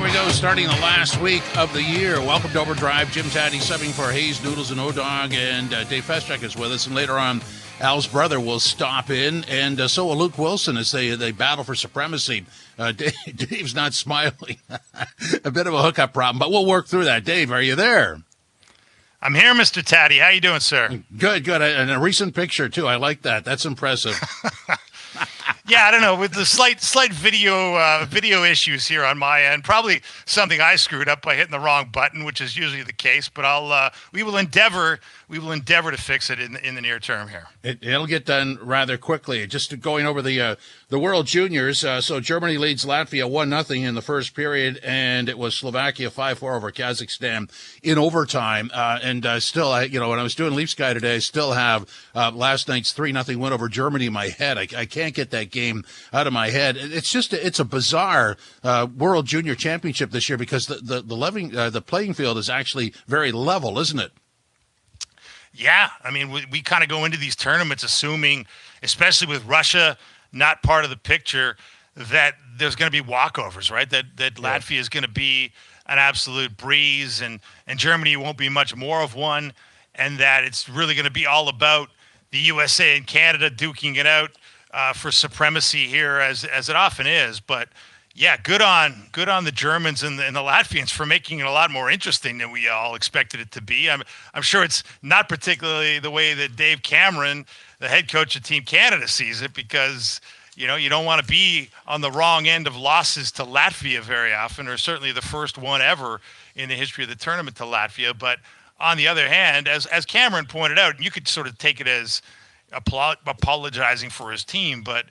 we go, starting the last week of the year. Welcome to OverDrive. Jim Tatti subbing for Hayes, Noodles, and O-Dog, and Dave Feschuk is with us. And later on, Al's brother will stop in, and so will Luke Wilson as they battle for supremacy. Dave's not smiling. A bit of a hookup problem, but we'll work through that. Dave, are you there? I'm here, Mr. Tatti. How you doing, sir? Good. And a recent picture, too. I like that. That's impressive. Yeah, I don't know. With the slight video issues here on my end, probably something I screwed up by hitting the wrong button, which is usually the case. But we will endeavor to fix it in the near term here. It'll get done rather quickly. Just going over the World Juniors. So Germany leads Latvia 1-0 in the first period, and it was Slovakia 5-4 over Kazakhstan in overtime. And still, when I was doing Leafs Guy today, I still have last night's 3-0 win over Germany in my head. I can't get that game out of my head. It's a bizarre World Junior Championship this year because the playing field is actually very level, isn't it? Yeah, I mean, we kind of go into these tournaments assuming, especially with Russia not part of the picture, that there's going to be walkovers, right? That Latvia is going to be an absolute breeze, and Germany won't be much more of one, and that it's really going to be all about the USA and Canada duking it out for supremacy here, as it often is. But yeah, good on the Germans and the Latvians for making it a lot more interesting than we all expected it to be. I'm sure it's not particularly the way that Dave Cameron, the head coach of Team Canada, sees it, because you don't want to be on the wrong end of losses to Latvia very often, or certainly the first one ever in the history of the tournament to Latvia. But on the other hand, as Cameron pointed out, you could sort of take it as apologizing for his team, but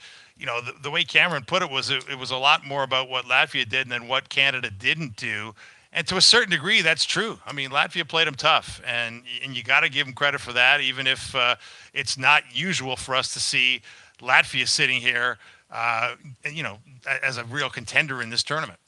the way Cameron put it was a lot more about what Latvia did than what Canada didn't do. And to a certain degree, that's true. I mean, Latvia played them tough, and you got to give them credit for that, even if it's not usual for us to see Latvia sitting here, as a real contender in this tournament.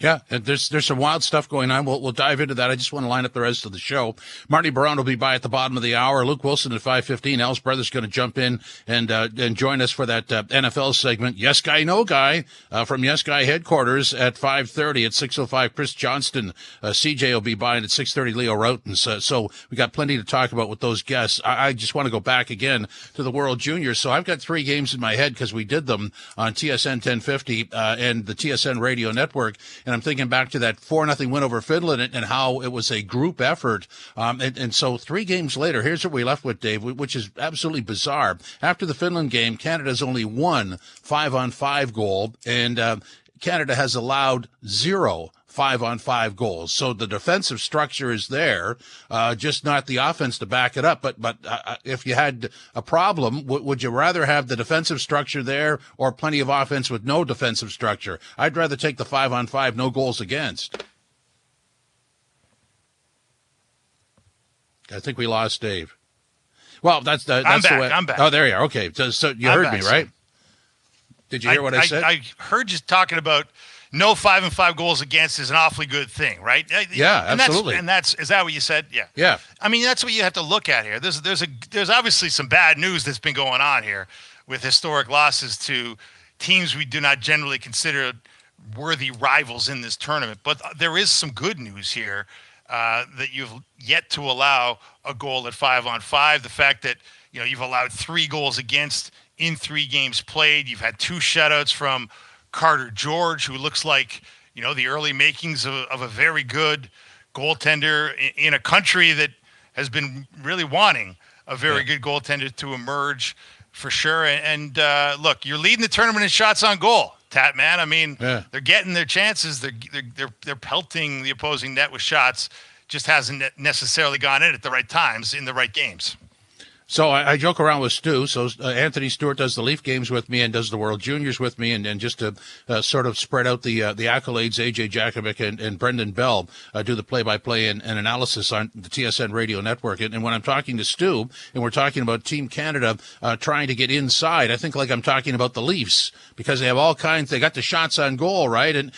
Yeah, there's some wild stuff going on. We'll dive into that. I just want to line up the rest of the show. Martin Biron will be by at the bottom of the hour. Luke Wilson at 5:15. Al's brother's going to jump in and join us for that NFL segment. Yes Guy, No Guy from Yes Guy headquarters at 5:30. At 6:05, Chris Johnston. CJ will be by at 6:30, Leo Routens. So we got plenty to talk about with those guests. I just want to go back again to the World Juniors. So I've got three games in my head because we did them on TSN 1050 and the TSN radio network. And I'm thinking back to that 4-0 win over Finland and how it was a group effort. And so 3 games later, here's what we left with, Dave, which is absolutely bizarre. After the Finland game, Canada's only one 5-on-5 goal, and Canada has allowed 0 5-on-5 goals. So the defensive structure is there, just not the offense to back it up. But if you had a problem, would you rather have the defensive structure there or plenty of offense with no defensive structure? I'd rather take the 5-on-5, no goals against. I think we lost Dave. Well, that's I'm back. the way. I'm back. Oh, there you are. Okay, so you heard me, right? Did you hear what I said? I heard you talking about no 5-on-5 goals against is an awfully good thing, right? Yeah, absolutely. Is that what you said? Yeah. Yeah. I mean, that's what you have to look at here. There's obviously some bad news that's been going on here with historic losses to teams we do not generally consider worthy rivals in this tournament. But there is some good news here that you've yet to allow a goal at 5-on-5. The fact that you've allowed 3 goals against in 3 games played. You've had 2 shutouts from Carter George, who looks like, the early makings of a very good goaltender in a country that has been really wanting a very good goaltender to emerge for sure. And look, you're leading the tournament in shots on goal, Tat, man. I mean, they're getting their chances. They're pelting the opposing net with shots. Just hasn't necessarily gone in at the right times in the right games. So I joke around with Stu. So Anthony Stewart does the Leaf games with me and does the World Juniors with me, and just to sort of spread out the accolades, AJ Jakovic and Brendan Bell do the play-by-play and analysis on the TSN radio network. And when I'm talking to Stu and we're talking about Team Canada trying to get inside, I think like I'm talking about the Leafs, because they have all kinds. They got the shots on goal, right, and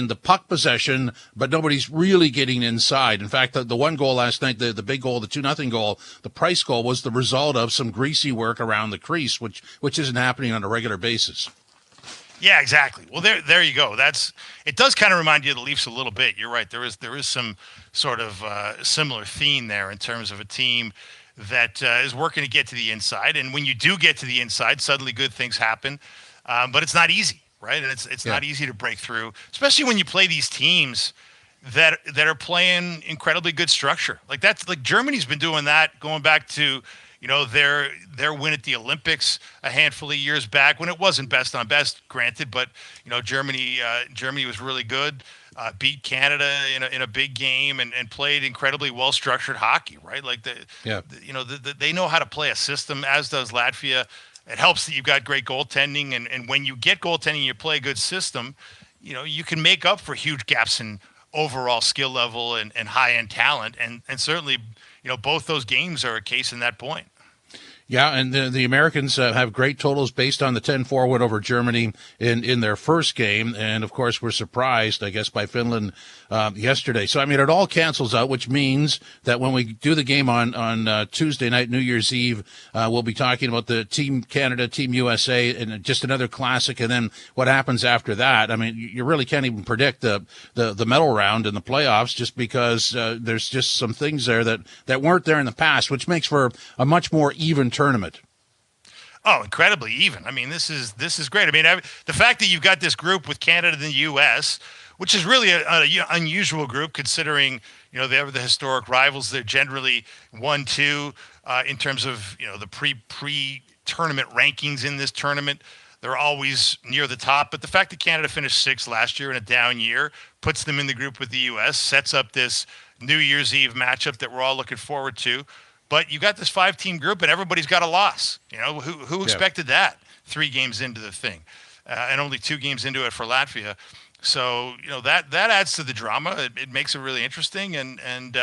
the puck possession, but nobody's really getting inside. In fact, the one goal last night, the big goal, the 2-0 goal, the Price goal, was the result of some greasy work around the crease, which isn't happening on a regular basis. Yeah, exactly. Well, there you go. It does kind of remind you of the Leafs a little bit. You're right. There is some sort of similar theme there in terms of a team that is working to get to the inside, and when you do get to the inside, suddenly good things happen. But it's not easy, right? And it's Yeah. not easy to break through, especially when you play these teams that are playing incredibly good structure. Like that's like Germany's been doing that going back to their win at the Olympics a handful of years back when it wasn't best on best, granted, but Germany was really good. Beat Canada in a big game and played incredibly well structured hockey, right? Like Yeah. they know how to play a system, as does Latvia. It helps that you've got great goaltending, and when you get goaltending, you play a good system. You can make up for huge gaps in overall skill level and high end talent, and certainly both those games are a case in that point. Yeah, and the Americans have great totals based on the 10-4 win over Germany in their first game. And, of course, we're surprised, I guess, by Finland yesterday. So, I mean, it all cancels out, which means that when we do the game on Tuesday night, New Year's Eve, we'll be talking about the Team Canada, Team USA, and just another classic. And then what happens after that? I mean, you really can't even predict the medal round in the playoffs just because there's just some things there that weren't there in the past, which makes for a much more even tournament. Oh, incredibly even. I mean, this is great. I mean, the fact that you've got this group with Canada and the U.S., which is really an unusual group considering they're the historic rivals. They're generally 1-2 in terms of the pre tournament rankings in this tournament. They're always near the top. But the fact that Canada finished sixth last year in a down year puts them in the group with the U.S., sets up this New Year's Eve matchup that we're all looking forward to. But you got this 5-team group, and everybody's got a loss. Who expected that 3 games into the thing, and only 2 games into it for Latvia? So that adds to the drama. It makes it really interesting. And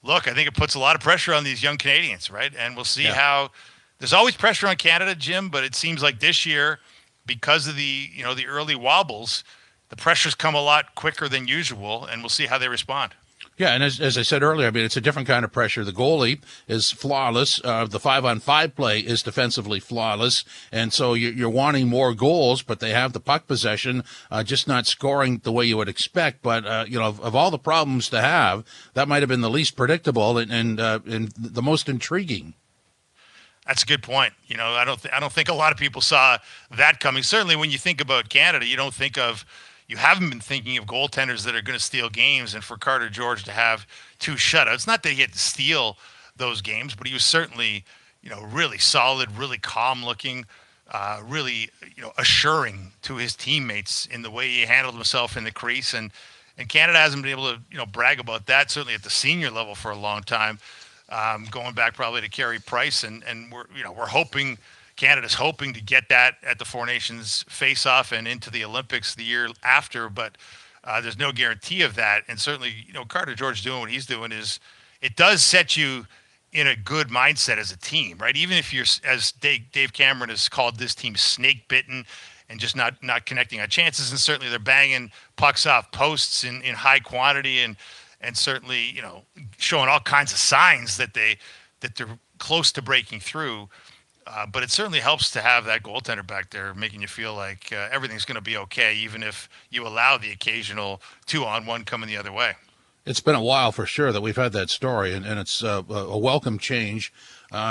look, I think it puts a lot of pressure on these young Canadians, right? And we'll see how. There's always pressure on Canada, Jim, but it seems like this year, because of the early wobbles, the pressure's come a lot quicker than usual, and we'll see how they respond. Yeah, and as I said earlier, I mean, it's a different kind of pressure. The goalie is flawless. The 5-on-5 play is defensively flawless. And so you're wanting more goals, but they have the puck possession, just not scoring the way you would expect. But, of all the problems to have, that might have been the least predictable and the most intriguing. That's a good point. I don't think a lot of people saw that coming. Certainly when you think about Canada, you haven't been thinking of goaltenders that are going to steal games, and for Carter George to have 2 shutouts, not that he had to steal those games, but he was certainly, really solid, really calm looking, really, assuring to his teammates in the way he handled himself in the crease. And Canada hasn't been able to, brag about that, certainly at the senior level for a long time, going back probably to Carey Price. And we're hoping, Canada's hoping to get that at the Four Nations face-off and into the Olympics the year after, but there's no guarantee of that. And certainly, Carter George doing what he's doing it does set you in a good mindset as a team, right? Even if you're, as Dave Cameron has called this team, snake-bitten and just not connecting on chances, and certainly they're banging pucks off posts in high quantity and certainly, showing all kinds of signs that they're close to breaking through. But it certainly helps to have that goaltender back there making you feel like everything's going to be okay, even if you allow the occasional 2-on-1 coming the other way. It's been a while for sure that we've had that story, and it's a welcome change.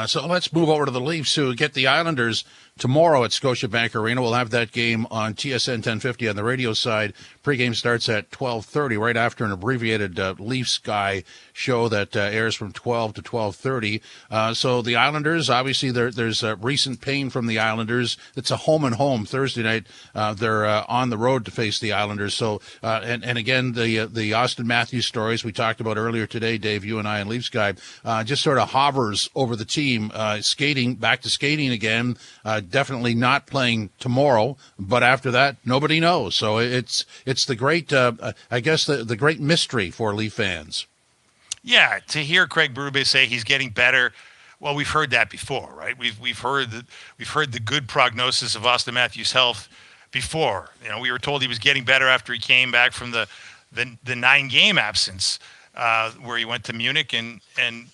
So let's move over to the Leafs, who get the Islanders tomorrow at Scotiabank Arena. We'll have that game on TSN 1050 on the radio side. Pregame starts at 12:30, right after an abbreviated Leafs Sky show that airs from 12 to 12:30. So the Islanders, obviously, there's recent pain from the Islanders. It's a home and home Thursday night. They're on the road to face the Islanders. So and again, the Auston Matthews stories we talked about earlier today, Dave, you and I, and Leafs Sky, just sort of hovers over the team, back to skating again. Definitely not playing tomorrow, but after that, nobody knows. So it's the great, I guess, the great mystery for Leaf fans. Yeah, to hear Craig Berube say he's getting better, well, we've heard that before, right? We've heard the good prognosis of Auston Matthews' health before. We were told he was getting better after he came back from the 9-game absence, where he went to Munich, and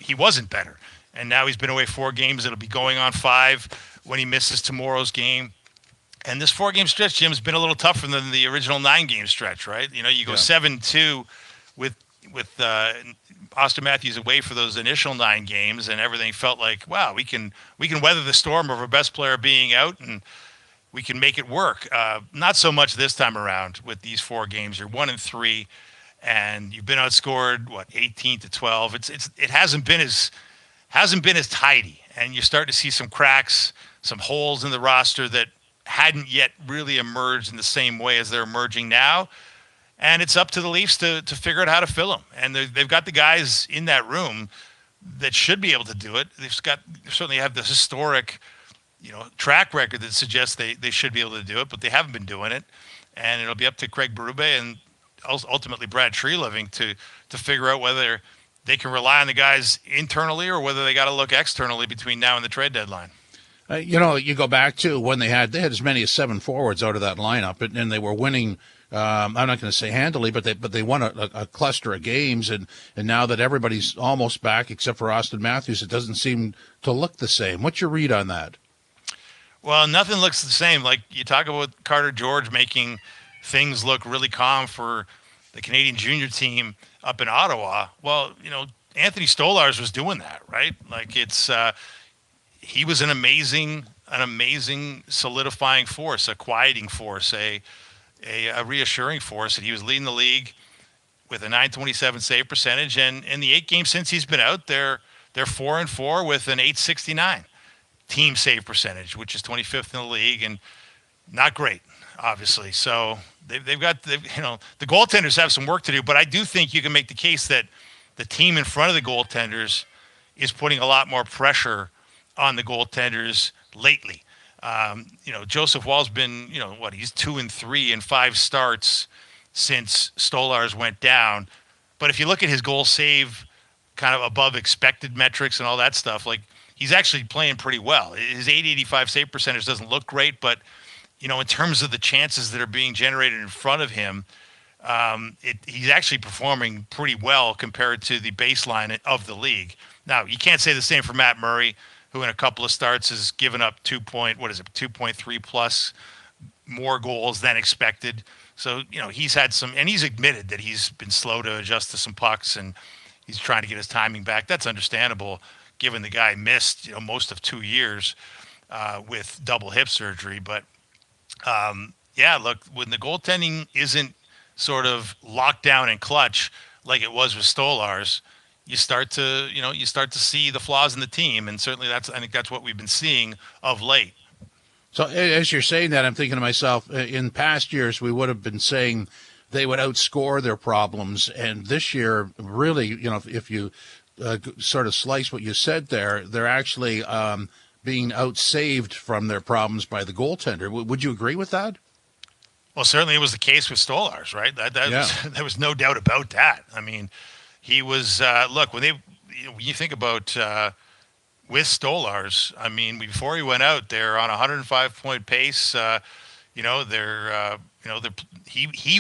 he wasn't better. And now he's been away 4 games. It'll be going on 5 when he misses tomorrow's game. And this 4-game stretch, Jim, has been a little tougher than the original 9-game stretch, right? You know, you go 7-2 with Auston Matthews away for those initial 9 games, and everything felt like, wow, we can weather the storm of our best player being out, and we can make it work. Not so much this time around with these 4 games. You're 1-3, and you've been outscored 18-12. It hasn't been as tidy, and you're starting to see some cracks, some holes in the roster that hadn't yet really emerged in the same way as they're emerging now. And it's up to the Leafs to figure out how to fill them. And they've got the guys in that room that should be able to do it. They certainly have this historic, track record that suggests they should be able to do it, but they haven't been doing it. And it'll be up to Craig Berube and ultimately Brad Treliving to figure out whether they can rely on the guys internally or whether they got to look externally between now and the trade deadline. You go back to when they had as many as 7 forwards out of that lineup, and they were winning. I'm not going to say handily, but they won a cluster of games, and now that everybody's almost back except for Auston Matthews, it doesn't seem to look the same. What's your read on that? Well, nothing looks the same. Like you talk about Carter George making things look really calm for the Canadian junior team up in Ottawa. Well, Anthony Stolarz was doing that, right? Like he was an amazing solidifying force, a quieting force, a reassuring force, and he was leading the league with a .927 save percentage. And in the 8 games since he's been out, they're 4-4 with an .869 team save percentage, which is 25th in the league, and not great, obviously. So they've got the goaltenders have some work to do, but I do think you can make the case that the team in front of the goaltenders is putting a lot more pressure on the goaltenders lately. Joseph Wall's been, he's 2-3 in 5 starts since Stolarz went down. But if you look at his goal save kind of above expected metrics and all that stuff, like he's actually playing pretty well. His .885 save percentage doesn't look great, but, in terms of the chances that are being generated in front of him, he's actually performing pretty well compared to the baseline of the league. Now, you can't say the same for Matt Murray, who in a couple of starts has given up 2.3 plus more goals than expected. So, he's had some, and he's admitted that he's been slow to adjust to some pucks and he's trying to get his timing back. That's understandable given the guy missed, most of 2 years with double hip surgery. But look, when the goaltending isn't sort of locked down and clutch like it was with Stolarz, you start to see the flaws in the team, and certainly I think that's what we've been seeing of late. So as you're saying that, I'm thinking to myself, in past years we would have been saying they would outscore their problems, and this year, really, if you sort of slice what you said there, they're actually being outsaved from their problems by the goaltender. Would you agree with that? Well, certainly it was the case with Stolarz, right? There was no doubt about that. I mean, he was look, when you think about with Stolarz, I mean, before he went out, they're on a 105-point pace. He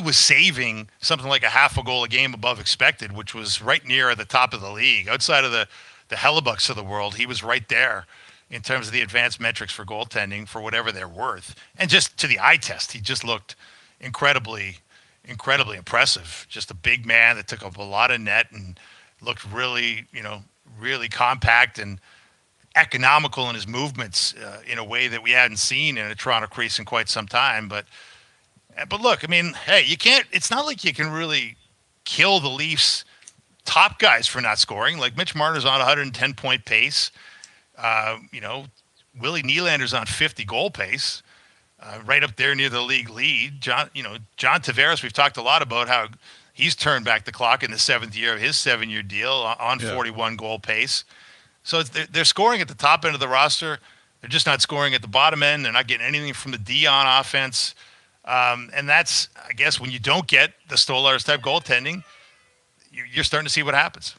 was saving something like a half a goal a game above expected, which was right near the top of the league. Outside of the Hellebucks of the world, he was right there in terms of the advanced metrics for goaltending for whatever they're worth. And just to the eye test, he just looked incredibly impressive. Just a big man that took up a lot of net and looked really compact and economical in his movements in a way that we hadn't seen in a Toronto crease in quite some time. But look, I mean, hey, it's not like you can really kill the Leafs top guys for not scoring. Like Mitch Marner's on a 110-point pace. Willie Nylander's on 50 goal pace. Right up there near the league lead. John Tavares, we've talked a lot about how he's turned back the clock in the 7th year of his 7-year deal on 41 goal pace. So they're scoring at the top end of the roster. They're just not scoring at the bottom end. They're not getting anything from the D on offense. And that's, I guess, when you don't get the Stolarz type goaltending, you're starting to see what happens.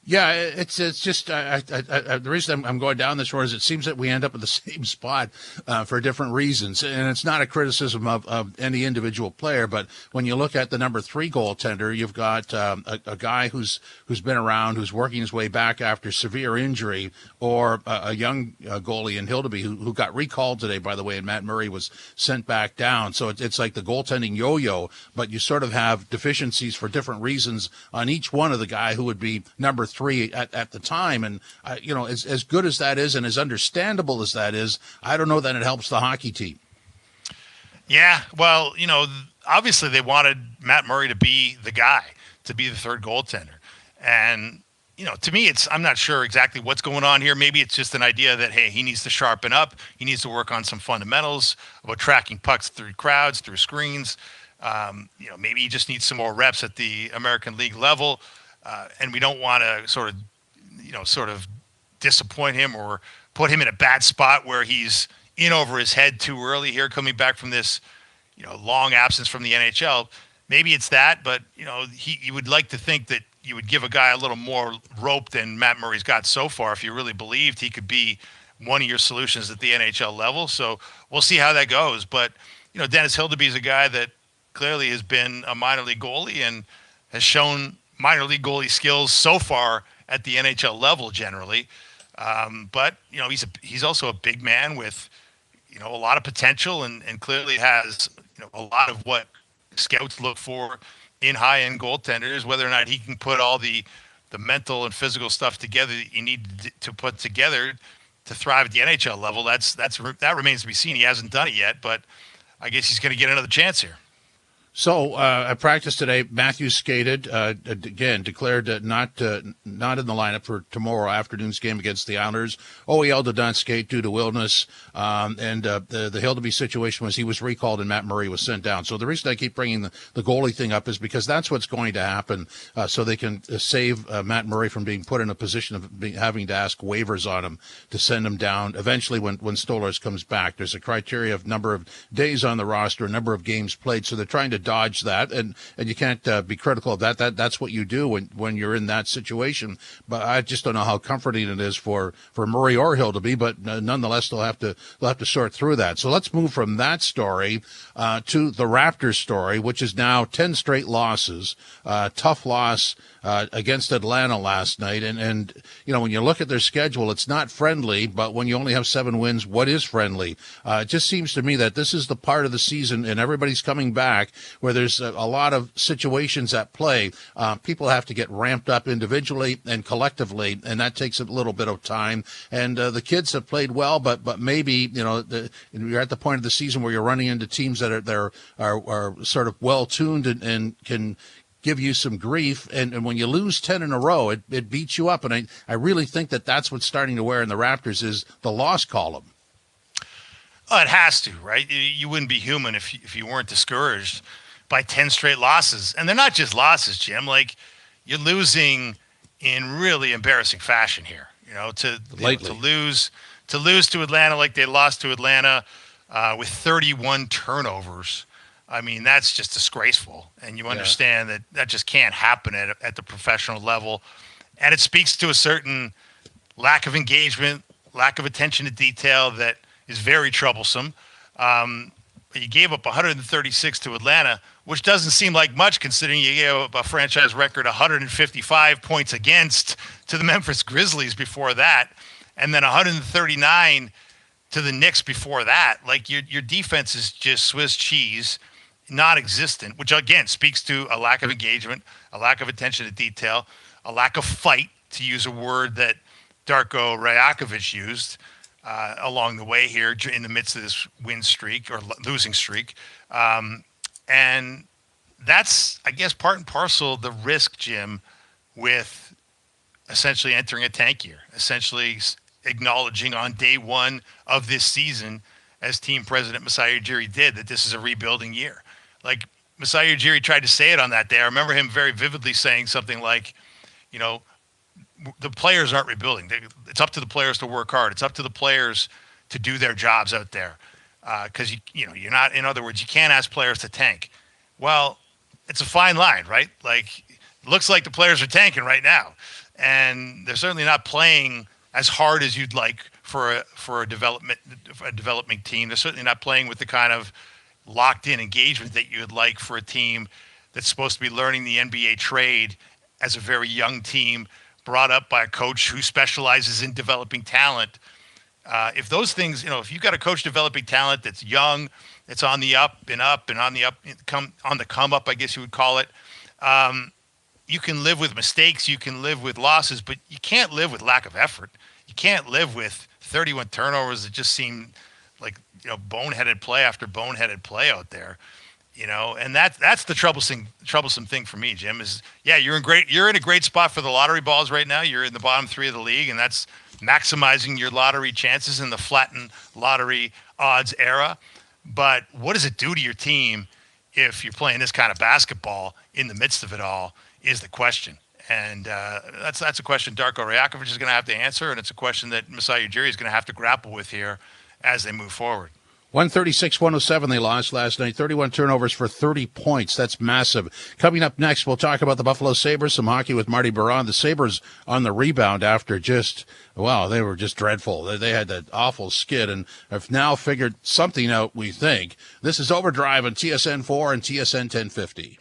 Yeah, it's just the reason I'm going down this road is it seems that we end up at the same spot for different reasons, and it's not a criticism of any individual player, but when you look at the number 3 goaltender, you've got a guy who's been around, who's working his way back after severe injury, or a young goalie in Hildeby who got recalled today, by the way, and Matt Murray was sent back down. So it's like the goaltending yo-yo, but you sort of have deficiencies for different reasons on each one of the guy who would be number 3 at the time. And, as good as that is and as understandable as that is, I don't know that it helps the hockey team. Yeah, well, obviously they wanted Matt Murray to be the guy, to be the third goaltender. And, to me, I'm not sure exactly what's going on here. Maybe it's just an idea that, hey, he needs to sharpen up. He needs to work on some fundamentals about tracking pucks through crowds, through screens. Maybe he just needs some more reps at the American League level. And we don't want to sort of disappoint him or put him in a bad spot where he's in over his head too early here, coming back from this, long absence from the NHL. Maybe it's that, but you would like to think that you would give a guy a little more rope than Matt Murray's got so far if you really believed he could be one of your solutions at the NHL level. So we'll see how that goes. But Dennis Hildeby is a guy that clearly has been a minor league goalie and has shown minor league goalie skills so far at the NHL level generally. But he's also a big man with, a lot of potential and clearly has, a lot of what scouts look for in high-end goaltenders, whether or not he can put all the mental and physical stuff together that you need to put together to thrive at the NHL level. That remains to be seen. He hasn't done it yet, but I guess he's going to get another chance here. So at practice today, Matthews skated again, declared not in the lineup for tomorrow afternoon's game against the Islanders. OEL did not skate due to illness, and the Hildeby situation was he was recalled and Matt Murray was sent down. So the reason I keep bringing the goalie thing up is because that's what's going to happen, so they can save Matt Murray from being put in a position of having to ask waivers on him to send him down. Eventually, when Stolarz comes back, there's a criteria of number of days on the roster, number of games played. So they're trying to dodge that, and you can't be critical of that. That's what you do when you're in that situation. But I just don't know how comforting it is for Murray or Hildeby. But nonetheless, they'll have to sort through that. So let's move from that story to the Raptors story, which is now 10 straight losses. Tough loss against Atlanta last night, and when you look at their schedule, it's not friendly. But when you only have 7 wins, what is friendly? It just seems to me that this is the part of the season, and everybody's coming back, where there's a lot of situations at play. People have to get ramped up individually and collectively, and that takes a little bit of time. And the kids have played well, but maybe you're at the point of the season where you're running into teams that are sort of well tuned and can give you some grief, and when you lose 10 in a row, it beats you up. And I really think that's what's starting to wear in the Raptors is the loss column. Oh, it has to, right? You wouldn't be human if you weren't discouraged by 10 straight losses. And they're not just losses, Jim. Like, you're losing in really embarrassing fashion here. To lose to Atlanta like they lost to Atlanta with 31 turnovers. I mean, that's just disgraceful. And you understand that just can't happen at the professional level. And it speaks to a certain lack of engagement, lack of attention to detail that is very troublesome. You gave up 136 to Atlanta, which doesn't seem like much considering you gave up a franchise record 155 points against to the Memphis Grizzlies before that, and then 139 to the Knicks before that. Like, your defense is just Swiss cheese, non-existent, which again speaks to a lack of engagement, a lack of attention to detail, a lack of fight, to use a word that Darko Rajakovic used along the way here in the midst of this win streak or losing streak. And that's, I guess, part and parcel the risk, Jim, with essentially entering a tank year, essentially acknowledging on day one of this season, as team president Masai Ujiri did, that this is a rebuilding year. Like, Masai Ujiri tried to say it on that day. I remember him very vividly saying something like, the players aren't rebuilding. It's up to the players to work hard. It's up to the players to do their jobs out there. Because you're not. In other words, you can't ask players to tank. Well, it's a fine line, right? Like, it looks like the players are tanking right now, and they're certainly not playing as hard as you'd like for a developing team. They're certainly not playing with the kind of locked in engagement that you would like for a team that's supposed to be learning the NBA trade as a very young team brought up by a coach who specializes in developing talent. If those things, if you've got a coach developing talent that's young, it's on the up and on the come up, I guess you would call it. You can live with mistakes, you can live with losses, but you can't live with lack of effort. You can't live with 31 turnovers that just seem like boneheaded play after boneheaded play out there. And that's the troublesome thing for me, Jim, is you're in a great spot for the lottery balls right now. You're in the bottom 3 of the league, and that's maximizing your lottery chances in the flattened lottery odds era. But what does it do to your team if you're playing this kind of basketball in the midst of it all is the question. And that's a question Darko Rajakovic is going to have to answer, and it's a question that Masai Ujiri is going to have to grapple with here as they move forward. 136-107 they lost last night. 31 turnovers for 30 points. That's massive. Coming up next, we'll talk about the Buffalo Sabres, some hockey with Martin Biron. The Sabres on the rebound after they were just dreadful. They had that awful skid and have now figured something out, we think. This is Overdrive on TSN 4 and TSN 1050.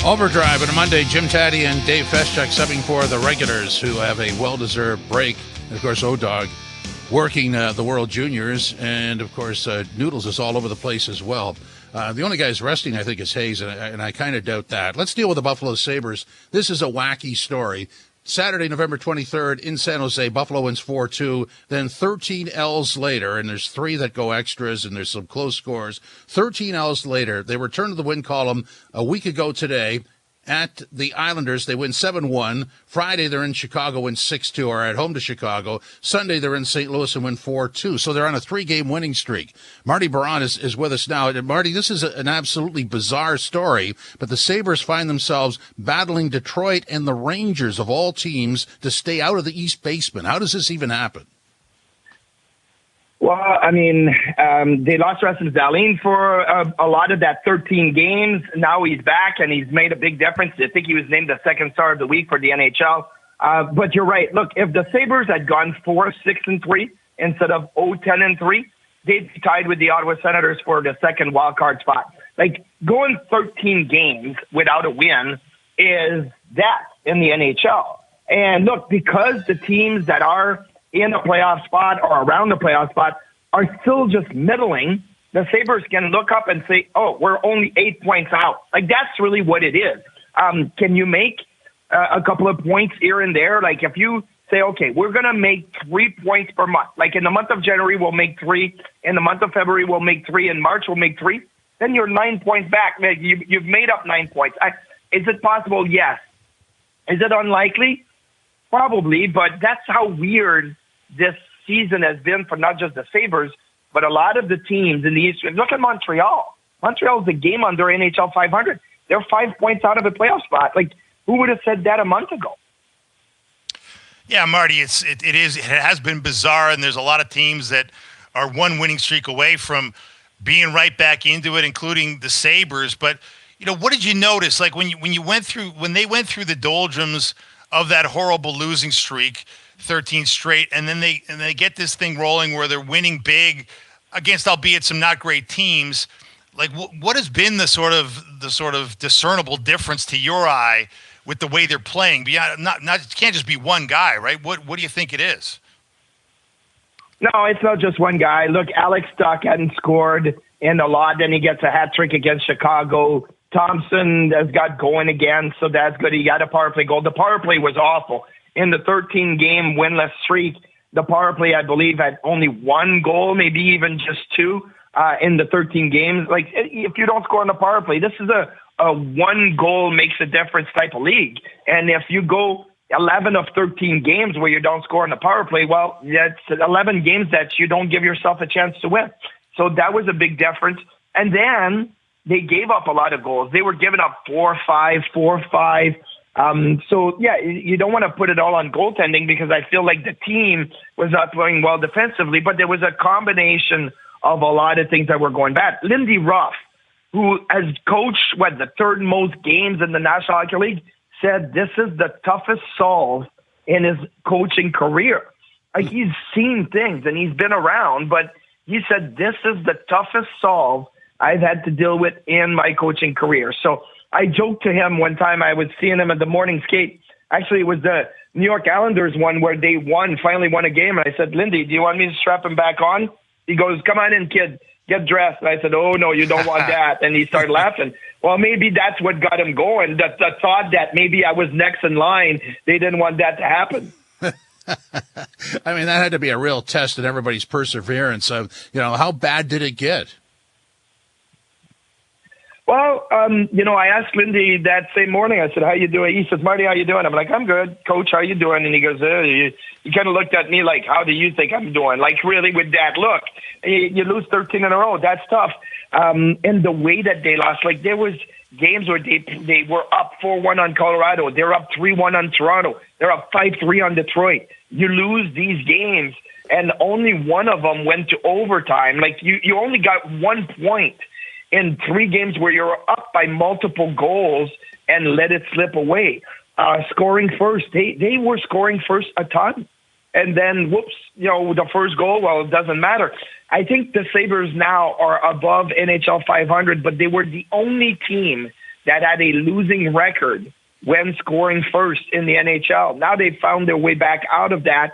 Overdrive on a Monday. Jim Tatti and Dave Feschuk subbing for the regulars who have a well-deserved break. And, of course, O-Dog working the World Juniors, and, of course, Noodles is all over the place as well. The only guy who's resting, I think, is Hayes, and I kind of doubt that. Let's deal with the Buffalo Sabres. This is a wacky story. Saturday, November 23rd, in San Jose, Buffalo wins 4-2. Then 13 L's later, and there's 3 that go extras, and there's some close scores. 13 L's later, they return to the win column a week ago today. At the Islanders, they win 7-1. Friday, they're in Chicago, win 6-2, or at home to Chicago. Sunday, they're in St. Louis and win 4-2. So they're on a 3-game winning streak. Marty Biron is with us now. And Marty, this is an absolutely bizarre story, but the Sabres find themselves battling Detroit and the Rangers, of all teams, to stay out of the East basement. How does this even happen? Well, I mean, they lost Rasmus Dahlin for a lot of that 13 games. Now he's back, and he's made a big difference. I think he was named the second star of the week for the NHL. But you're right. Look, if the Sabres had gone 4-6-3 instead of 0-10-3, they'd be tied with the Ottawa Senators for the second wild card spot. Like, going 13 games without a win is that in the NHL. And look, because the teams that are in a playoff spot or around the playoff spot are still just middling, the Sabres can look up and say, oh, we're only 8 points out. Like, that's really what it is. Can you make a couple of points here and there? Like, if you say, okay, we're going to make 3 points per month. Like, in the month of January, we'll make 3. In the month of February, we'll make 3. In March, we'll make 3. Then you're 9 points back. You've made up 9 points. Is it possible? Yes. Is it unlikely? Probably, but that's how weird this season has been for not just the Sabres, but a lot of the teams in the East. Look at Montreal. Montreal's a game under NHL 500. They're 5 points out of a playoff spot. Like, who would have said that a month ago? Yeah, Marty, it has been bizarre, and there's a lot of teams that are one winning streak away from being right back into it, including the Sabres. But what did you notice? Like when they went through the doldrums of that horrible losing streak, 13 straight, and then they get this thing rolling where they're winning big against, albeit some not great teams. Like, what has been the sort of discernible difference to your eye with the way they're playing? Beyond it can't just be one guy, right? What do you think it is? No, it's not just one guy. Look, Alex Tuch hadn't scored in a lot. Then he gets a hat trick against Chicago. Thompson has got going again, so that's good. He got a power play goal. The power play was awful. In the 13-game winless streak, the power play, I believe, had only 1 goal, maybe even just 2 in the 13 games. Like, if you don't score on the power play, this is a 1 goal makes a difference type of league. And if you go 11 of 13 games where you don't score on the power play, well, that's 11 games that you don't give yourself a chance to win. So that was a big difference. And then they gave up a lot of goals. They were giving up 4-5, 4-5. So, yeah, you don't want to put it all on goaltending because I feel like the team was not playing well defensively, but there was a combination of a lot of things that were going bad. Lindy Ruff, who has coached, the third most games in the National Hockey League, said this is the toughest solve in his coaching career. Like, he's seen things and he's been around, but he said this is the toughest solve I've had to deal with in my coaching career. So I joked to him one time, I was seeing him at the morning skate. Actually, it was the New York Islanders one where they finally won a game. And I said, Lindy, do you want me to strap him back on? He goes, come on in, kid, get dressed. And I said, oh, no, you don't want that. And he started laughing. Well, maybe that's what got him going. The thought that maybe I was next in line, they didn't want that to happen. I mean, that had to be a real test in everybody's perseverance. How bad did it get? Well, I asked Lindy that same morning. I said, how you doing? He says, Marty, how you doing? I'm like, I'm good. Coach, how you doing? And he goes, you kind of looked at me like, how do you think I'm doing? Like, really, with that look, you lose 13 in a row. That's tough. And the way that they lost, like, there was games where they were up 4-1 on Colorado. They're up 3-1 on Toronto. They're up 5-3 on Detroit. You lose these games, and only one of them went to overtime. Like, you only got 1 point in 3 games where you're up by multiple goals and let it slip away. Scoring first, they were scoring first a ton. And then, whoops, the first goal, well, it doesn't matter. I think the Sabres now are above NHL 500, but they were the only team that had a losing record when scoring first in the NHL. Now they've found their way back out of that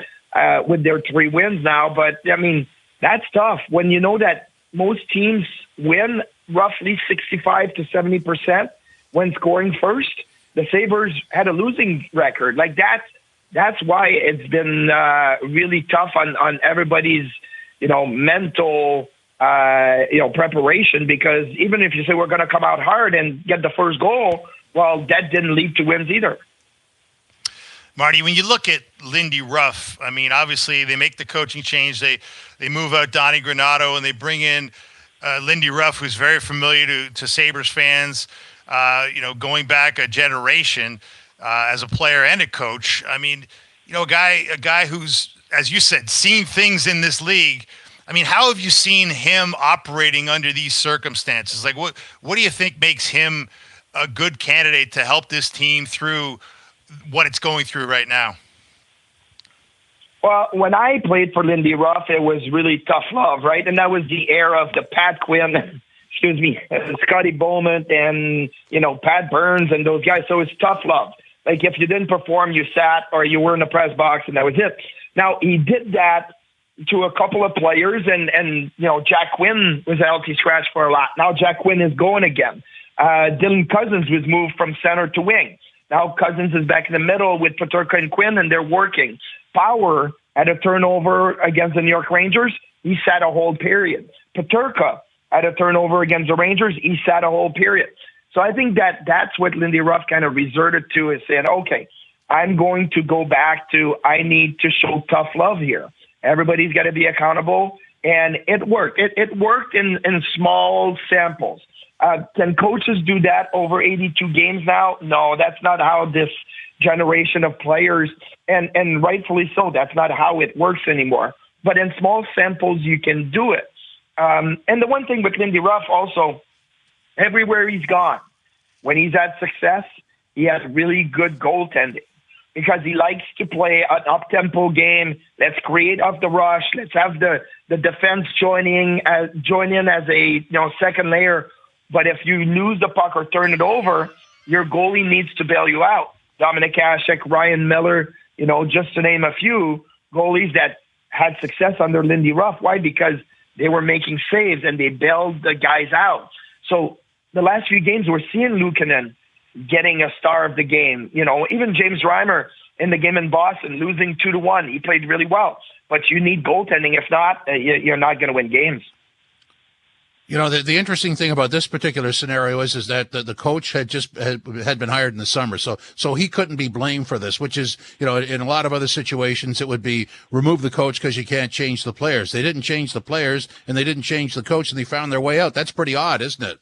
with their 3 wins now. But, I mean, that's tough when you know that most teams win roughly 65 to 70% when scoring first. The Sabres had a losing record. Like, that's why it's been really tough on everybody's, mental, preparation, because even if you say we're going to come out hard and get the first goal, well, that didn't lead to wins either. Marty, when you look at Lindy Ruff, I mean, obviously they make the coaching change. They move out Donnie Granato and they bring in Lindy Ruff, who's very familiar to Sabres fans, going back a generation as a player and a coach. I mean, a guy who's, as you said, seen things in this league. I mean, how have you seen him operating under these circumstances? Like, what do you think makes him a good candidate to help this team through what it's going through right now? Well, when I played for Lindy Ruff, it was really tough love, right? And that was the era of the Pat Quinn, Scotty Bowman and, Pat Burns and those guys. So it's tough love. Like, if you didn't perform, you sat or you were in the press box and that was it. Now, he did that to a couple of players and Jack Quinn was a healthy scratch for a lot. Now Jack Quinn is going again. Dylan Cousins was moved from center to wing. Now Cousins is back in the middle with Peterka and Quinn, and they're working. Power had a turnover against the New York Rangers. He sat a whole period. Peterka had a turnover against the Rangers. He sat a whole period. So I think that's what Lindy Ruff kind of resorted to, is saying, okay, I'm going to go back to, I need to show tough love here. Everybody's got to be accountable. And it worked. It worked in small samples. Can coaches do that over 82 games now? No, that's not how this generation of players, and rightfully so, that's not how it works anymore. But in small samples, you can do it. And the one thing with Lindy Ruff also, everywhere he's gone, when he's had success, he has really good goaltending because he likes to play an up-tempo game. Let's create off the rush. Let's have the defense join in as a second layer. But if you lose the puck or turn it over, your goalie needs to bail you out. Dominic Hasek, Ryan Miller, just to name a few goalies that had success under Lindy Ruff. Why? Because they were making saves and they bailed the guys out. So the last few games, we're seeing Luukkonen getting a star of the game. Even James Reimer in the game in Boston, losing 2-1. He played really well. But you need goaltending. If not, you're not going to win games. The interesting thing about this particular scenario is that the coach had been hired in the summer, so he couldn't be blamed for this. Which is, in a lot of other situations, it would be remove the coach because you can't change the players. They didn't change the players, and they didn't change the coach, and they found their way out. That's pretty odd, isn't it?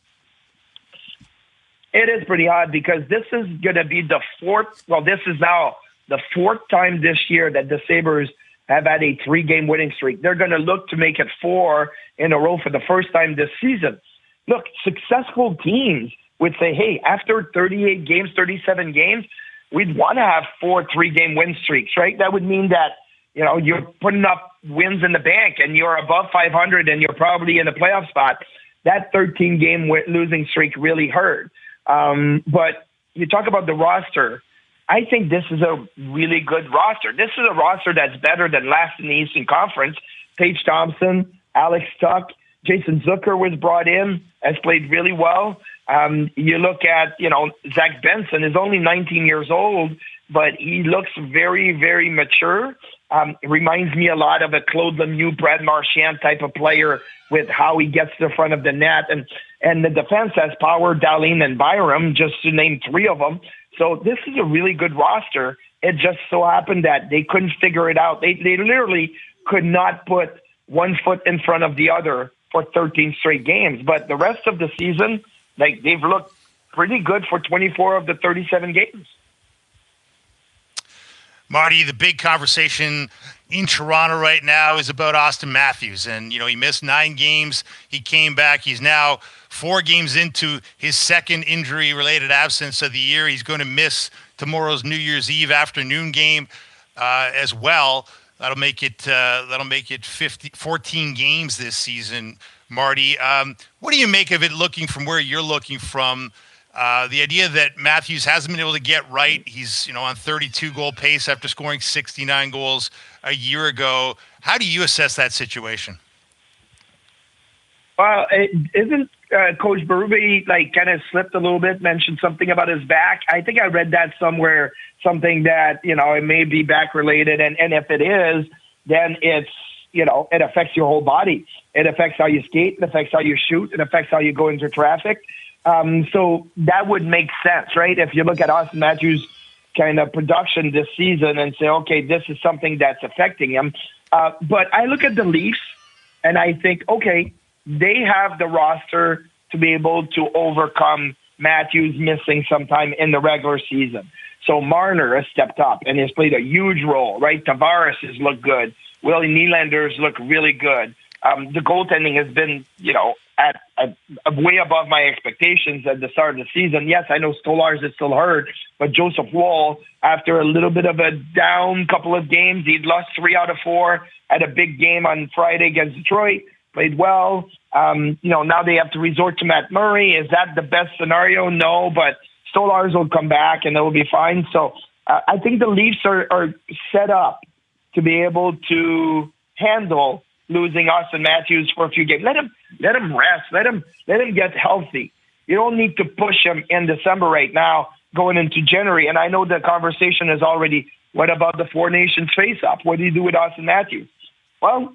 It is pretty odd because this is going to be the fourth. Well, this is now the fourth time this year that the Sabres have had a 3-game winning streak. They're going to look to make it 4 in a row for the first time this season. Look, successful teams would say, hey, after 38 games, 37 games, we'd want to have 4 3-game win streaks, right? That would mean that, you're putting up wins in the bank and you're above 500 and you're probably in a playoff spot. That 13-game losing streak really hurt. But you talk about the roster. I think this is a really good roster. This is a roster that's better than last in the Eastern Conference. Paige Thompson, Alex Tuck, Jason Zucker was brought in, has played really well. You look at, Zach Benson is only 19 years old, but he looks very, very mature. It reminds me a lot of a Claude Lemieux, Brad Marchand type of player with how he gets to the front of the net. And the defense has Power, Dahlin, and Biron, just to name 3 of them. So this is a really good roster. It just so happened that they couldn't figure it out. They literally could not put one foot in front of the other for 13 straight games. But the rest of the season, they've looked pretty good for 24 of the 37 games. Marty, the big conversation in Toronto right now is about Auston Matthews. And, he missed 9 games. He came back. He's now 4 games into his second injury-related absence of the year. He's going to miss tomorrow's New Year's Eve afternoon game as well. That'll make it 14 games this season, Marty. What do you make of it looking from where you're looking from? The idea that Matthews hasn't been able to get right. He's, on 32-goal pace after scoring 69 goals a year ago. How do you assess that situation? Well, isn't Coach Berube kind of slipped a little bit, mentioned something about his back? I think I read that somewhere, something that, it may be back-related. And if it is, then it's, it affects your whole body. It affects how you skate. It affects how you shoot. It affects how you go into traffic. So that would make sense, right? If you look at Auston Matthews' kind of production this season and say, okay, this is something that's affecting him. But I look at the Leafs and I think, okay, they have the roster to be able to overcome Matthews missing some time in the regular season. So Marner has stepped up and has played a huge role, right? Tavares has looked good. Willie Nylander's look really good. The goaltending has been, at way above my expectations at the start of the season. Yes, I know Stolarz is still hurt, but Joseph Woll, after a little bit of a down couple of games, he'd lost 3 out of 4, had a big game on Friday against Detroit, played well. Now they have to resort to Matt Murray. Is that the best scenario? No, but Stolarz will come back and it will be fine. So I think the Leafs are set up to be able to handle losing Auston Matthews for a few games. Let him rest. Let him get healthy. You don't need to push him in December right now going into January. And I know the conversation is already, what about the Four Nations face-off? What do you do with Auston Matthews? Well,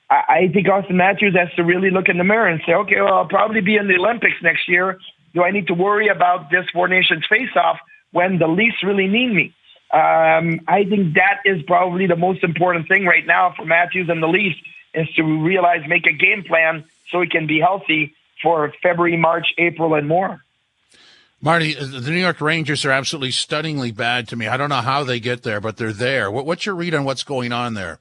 I think Auston Matthews has to really look in the mirror and say, okay, well, I'll probably be in the Olympics next year. Do I need to worry about this Four Nations face-off when the Leafs really need me? I think that is probably the most important thing right now for Matthews and the Leafs, is to realize, make a game plan so he can be healthy for February, March, April, and more. Marty, the New York Rangers are absolutely stunningly bad to me. I don't know how they get there, but they're there. What's your read on what's going on there?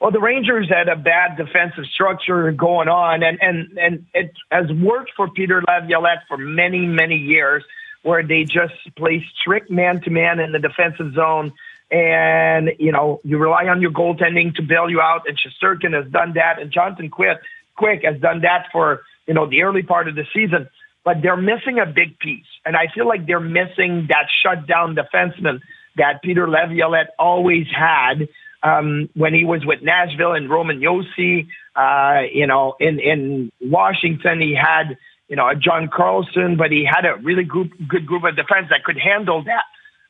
Well, the Rangers had a bad defensive structure going on, and it has worked for Peter Laviolette for many, many years, where they just play strict man-to-man in the defensive zone. And, you rely on your goaltending to bail you out. And Shesterkin has done that. And Jonathan Quick has done that for, the early part of the season. But they're missing a big piece. And I feel like they're missing that shutdown defenseman that Peter Laviolette always had when he was with Nashville and Roman Josi. In Washington, he had, a John Carlson, but he had a really good group of defense that could handle that.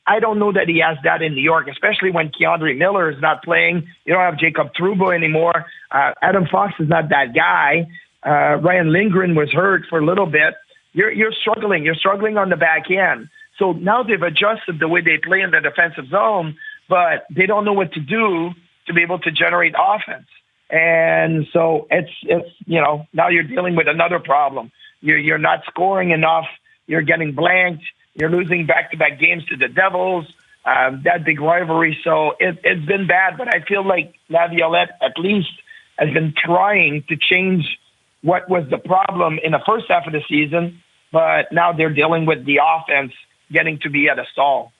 I don't know that he has that in New York, especially when Keandre Miller is not playing. You don't have Jacob Trouba anymore. Adam Fox is not that guy. Ryan Lindgren was hurt for a little bit. You're struggling. You're struggling on the back end. So now they've adjusted the way they play in the defensive zone, but they don't know what to do to be able to generate offense. And so it's now you're dealing with another problem. You're not scoring enough. You're getting blanked. You're losing back-to-back games to the Devils, that big rivalry. So it's been bad, but I feel like Laviolette at least has been trying to change what was the problem in the first half of the season, but now they're dealing with the offense getting to be at a stall.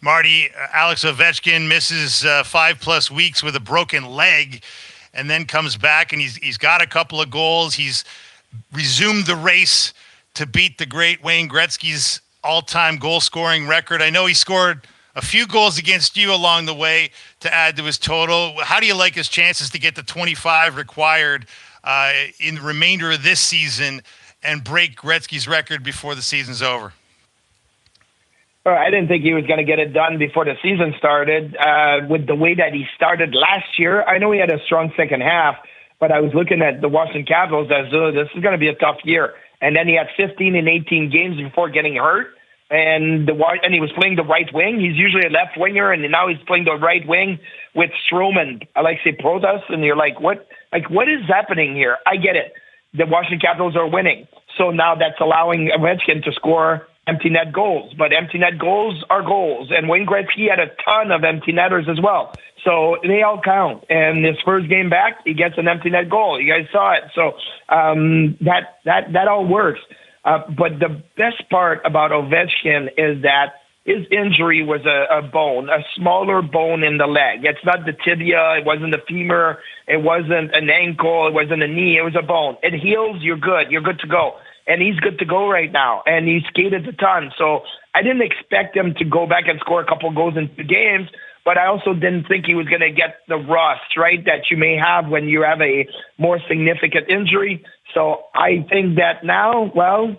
Marty, Alex Ovechkin misses 5+ weeks with a broken leg and then comes back, and he's got a couple of goals. He's resumed the race to beat the great Wayne Gretzky's all-time goal-scoring record. I know he scored a few goals against you along the way to add to his total. How do you like his chances to get the 25 required in the remainder of this season and break Gretzky's record before the season's over? I didn't think he was going to get it done before the season started. With the way that he started last year, I know he had a strong second half, but I was looking at the Washington Capitals as this is going to be a tough year. And then he had 15 in 18 games before getting hurt, and he was playing the right wing. He's usually a left winger, and now he's playing the right wing with Strowman, Alexei Protas, and you're like, what is happening here? I get it. The Washington Capitals are winning, so now that's allowing Ovechkin to score empty net goals, but empty net goals are goals. And Wayne Gretzky had a ton of empty netters as well. So they all count. And his first game back, he gets an empty net goal. You guys saw it. So that all works. But the best part about Ovechkin is that his injury was a bone, a smaller bone in the leg. It's not the tibia. It wasn't the femur. It wasn't an ankle. It wasn't a knee. It was a bone. It heals. You're good. You're good to go. And he's good to go right now. And he skated a ton. So I didn't expect him to go back and score a couple goals in 2 games, but I also didn't think he was going to get the rust, right, that you may have when you have a more significant injury. So I think that now, well,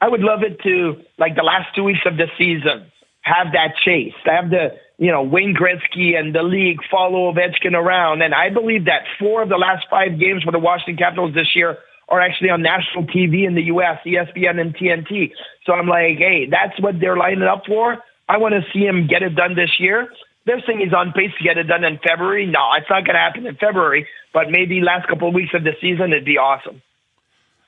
I would love it to, like the last 2 weeks of the season, have that chase, have the, Wayne Gretzky and the league follow Ovechkin around. And I believe that 4 of the last 5 games for the Washington Capitals this year are actually on national TV in the U.S., ESPN and TNT. So I'm like, hey, that's what they're lining up for. I want to see him get it done this year. They're saying he's on pace to get it done in February. No, it's not going to happen in February, but maybe last couple of weeks of the season, it'd be awesome.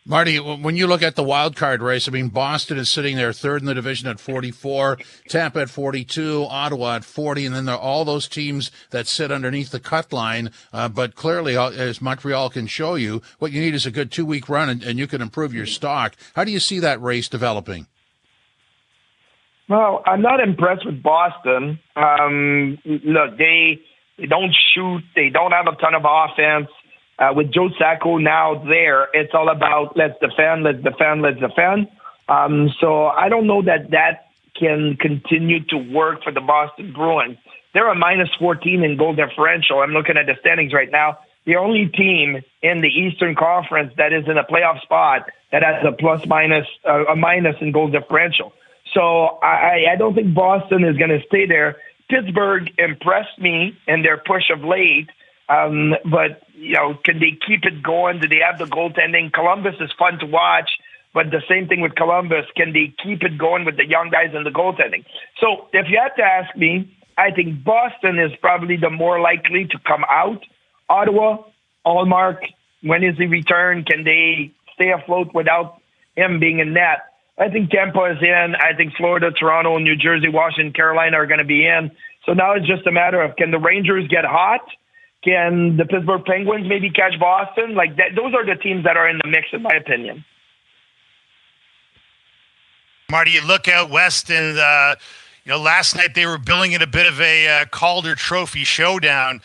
Marty, when you look at the wild card race, I mean, Boston is sitting there third in the division at 44, Tampa at 42, Ottawa at 40, and then there are all those teams that sit underneath the cut line. But clearly, as Montreal can show you, what you need is a good 2-week run, and you can improve your stock. How do you see that race developing? Well, I'm not impressed with Boston. Look, they don't shoot. They don't have a ton of offense. With Joe Sacco now there, it's all about let's defend. So I don't know that can continue to work for the Boston Bruins. They're a -14 in goal differential. I'm looking at the standings right now. The only team in the Eastern Conference that is in a playoff spot that has a minus in goal differential. So I don't think Boston is going to stay there. Pittsburgh impressed me in their push of late. But, can they keep it going? Do they have the goaltending? Columbus is fun to watch, but the same thing with Columbus. Can they keep it going with the young guys and the goaltending? So if you had to ask me, I think Boston is probably the more likely to come out. Ottawa, Allmark, when is he return? Can they stay afloat without him being in net? I think Tampa is in. I think Florida, Toronto, New Jersey, Washington, Carolina are going to be in. So now it's just a matter of, can the Rangers get hot? Can the Pittsburgh Penguins maybe catch Boston? Like that, those are the teams that are in the mix, in my opinion. Marty, you look out west, and last night they were billing it a bit of a Calder Trophy showdown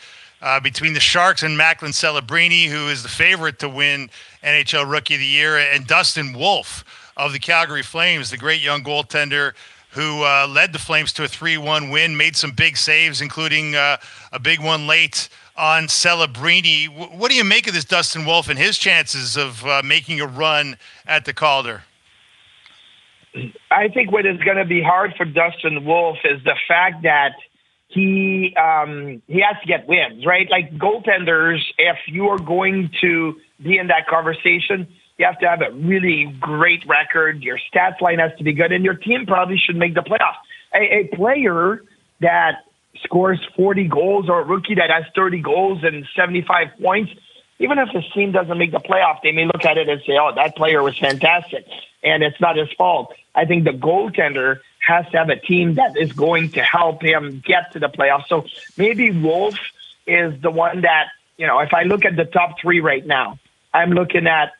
between the Sharks and Macklin Celebrini, who is the favorite to win NHL Rookie of the Year, and Dustin Wolf of the Calgary Flames, the great young goaltender who led the Flames to a 3-1 win, made some big saves, including a big one late on Celebrini. What do you make of this Dustin Wolf and his chances of making a run at the Calder? I think what is going to be hard for Dustin Wolf is the fact that he has to get wins, right? Like goaltenders, if you are going to be in that conversation, you have to have a really great record. Your stats line has to be good, and your team probably should make the playoffs. A player that scores 40 goals or a rookie that has 30 goals and 75 points, even if his team doesn't make the playoff, they may look at it and say, oh, that player was fantastic, and it's not his fault. I think the goaltender has to have a team that is going to help him get to the playoffs. So maybe Wolf is the one that, if I look at the top 3 right now, I'm looking at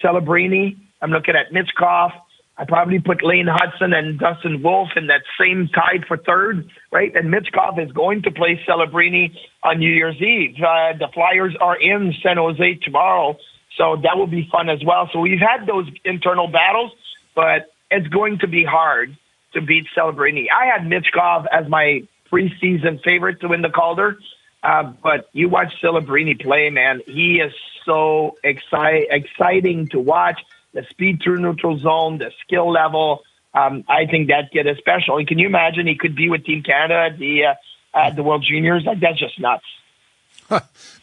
Celebrini, I'm looking at Mitchkov, I probably put Lane Hudson and Dustin Wolf in that same tied for third, right? And Mitchkov is going to play Celebrini on New Year's Eve. The Flyers are in San Jose tomorrow, so that will be fun as well. So we've had those internal battles, but it's going to be hard to beat Celebrini. I had Mitchkov as my preseason favorite to win the Calder, but you watch Celebrini play, man. He is so exciting to watch. The speed through neutral zone, the skill level. I think that kid is special. And can you imagine he could be with Team Canada at the World Juniors? Like, that's just nuts.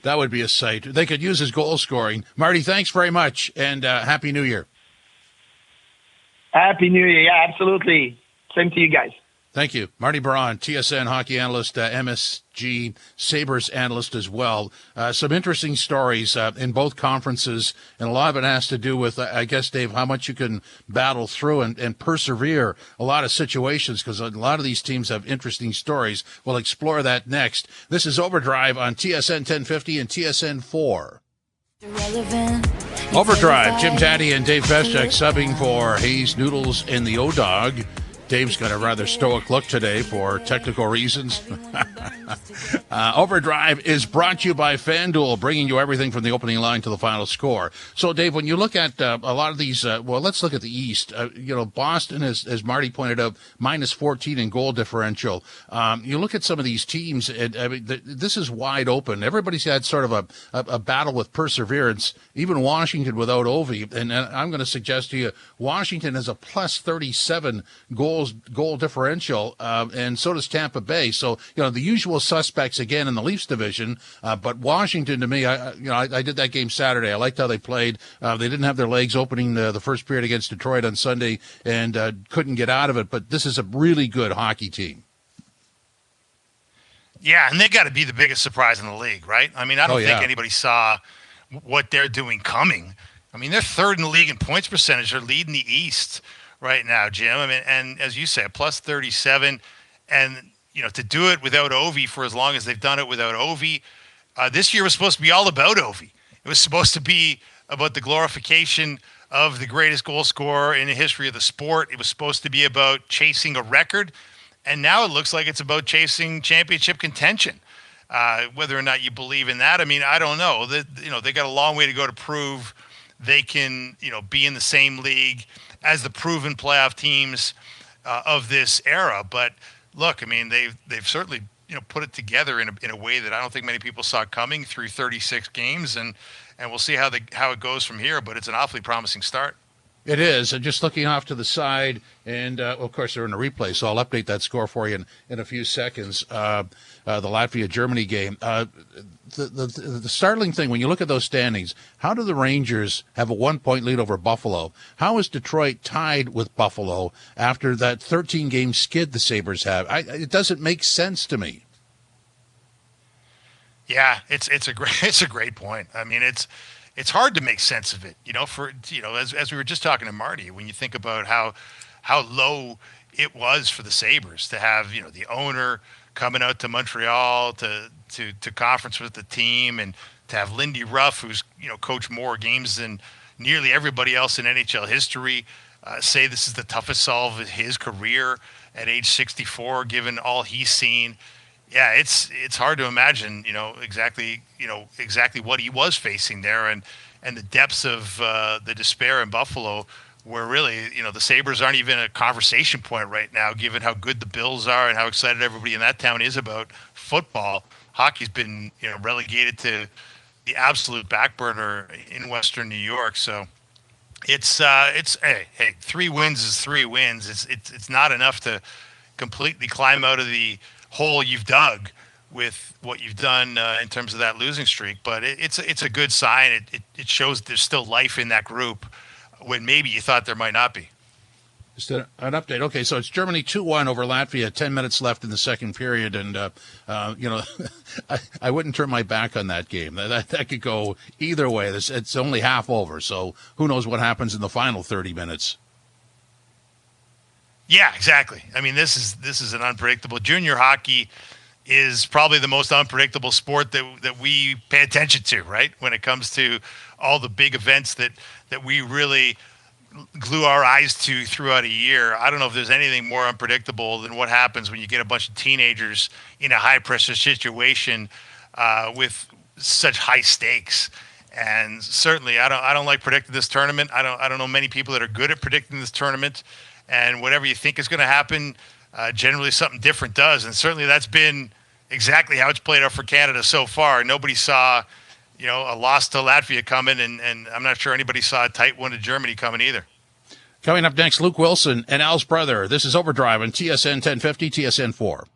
That would be a sight. They could use his goal scoring. Marty, thanks very much, and Happy New Year. Happy New Year. Yeah, absolutely. Same to you guys. Thank you. Marty Biron, TSN hockey analyst, MSG Sabres analyst as well. Some interesting stories in both conferences, and a lot of it has to do with, I guess, Dave, how much you can battle through and persevere a lot of situations, because a lot of these teams have interesting stories. We'll explore that next. This is Overdrive on TSN 1050 and TSN 4. Overdrive, Jim Tatti and Dave Feschuk subbing for Hayes Noodles and the O-Dog. Dave's got a rather stoic look today for technical reasons. Overdrive is brought to you by FanDuel, bringing you everything from the opening line to the final score. So, Dave, when you look at a lot of these, well, let's look at the East. Boston, as Marty pointed out, minus 14 in goal differential. You look at some of these teams, and I mean, this is wide open. Everybody's had sort of a battle with perseverance, even Washington without Ovi. And I'm going to suggest to you, Washington has a plus 37 goal differential, and so does Tampa Bay. So, the usual suspects again in the Leafs division, but Washington, to me, I did that game Saturday. I liked how they played. They didn't have their legs opening the first period against Detroit on Sunday and couldn't get out of it, but this is a really good hockey team. Yeah, and they got to be the biggest surprise in the league, right? I mean, I don't think anybody saw what they're doing coming. I mean, they're third in the league in points percentage. They're leading the East right now, Jim. I mean, and as you say, plus 37, and to do it without Ovi for as long as they've done it without Ovi, this year was supposed to be all about Ovi. It was supposed to be about the glorification of the greatest goal scorer in the history of the sport. It was supposed to be about chasing a record, and now it looks like it's about chasing championship contention. Whether or not you believe in that, I mean, I don't know. They got a long way to go to prove they can, be in the same league as the proven playoff teams of this era. But look, I mean, they've certainly put it together in a way that I don't think many people saw coming through 36 games, and we'll see how it goes from here. But it's an awfully promising start. It is. And just looking off to the side, and of course they're in a replay, so I'll update that score for you in a few seconds. The Latvia-Germany game. The startling thing, when you look at those standings, how do the Rangers have a 1-point lead over Buffalo? How is Detroit tied with Buffalo after that 13-game skid the Sabres have? It doesn't make sense to me. Yeah, it's a great point. I mean, it's hard to make sense of it, as we were just talking to Marty, when you think about how low it was for the Sabres to have, the owner coming out to Montreal to conference with the team, and to have Lindy Ruff, who's, coached more games than nearly everybody else in NHL history, say this is the toughest solve of his career at age 64, given all he's seen. Yeah, it's hard to imagine, exactly what he was facing there, and the depths of the despair in Buffalo, where really, the Sabres aren't even a conversation point right now, given how good the Bills are and how excited everybody in that town is about football. Hockey's been, relegated to the absolute back burner in Western New York. So it's hey, 3 wins is 3 wins. It's not enough to completely climb out of the hole you've dug with what you've done in terms of that losing streak, but it's a good sign. It shows there's still life in that group when maybe you thought there might not be. Just an update. Okay, so it's Germany 2-1 over Latvia. 10 minutes left in the second period, and I wouldn't turn my back on that game. That could go either way. It's only half over, so who knows what happens in the final 30 minutes. Yeah, exactly. I mean, this is an unpredictable. Junior hockey is probably the most unpredictable sport that we pay attention to, right? When it comes to all the big events that we really glue our eyes to throughout a year. I don't know if there's anything more unpredictable than what happens when you get a bunch of teenagers in a high pressure situation with such high stakes. And certainly, I don't like predicting this tournament. I don't know many people that are good at predicting this tournament. And whatever you think is going to happen, generally something different does. And certainly that's been exactly how it's played out for Canada so far. Nobody saw, a loss to Latvia coming, and I'm not sure anybody saw a tight one to Germany coming either. Coming up next, Luke Wilson and Al's brother. This is Overdrive on TSN 1050, TSN 4.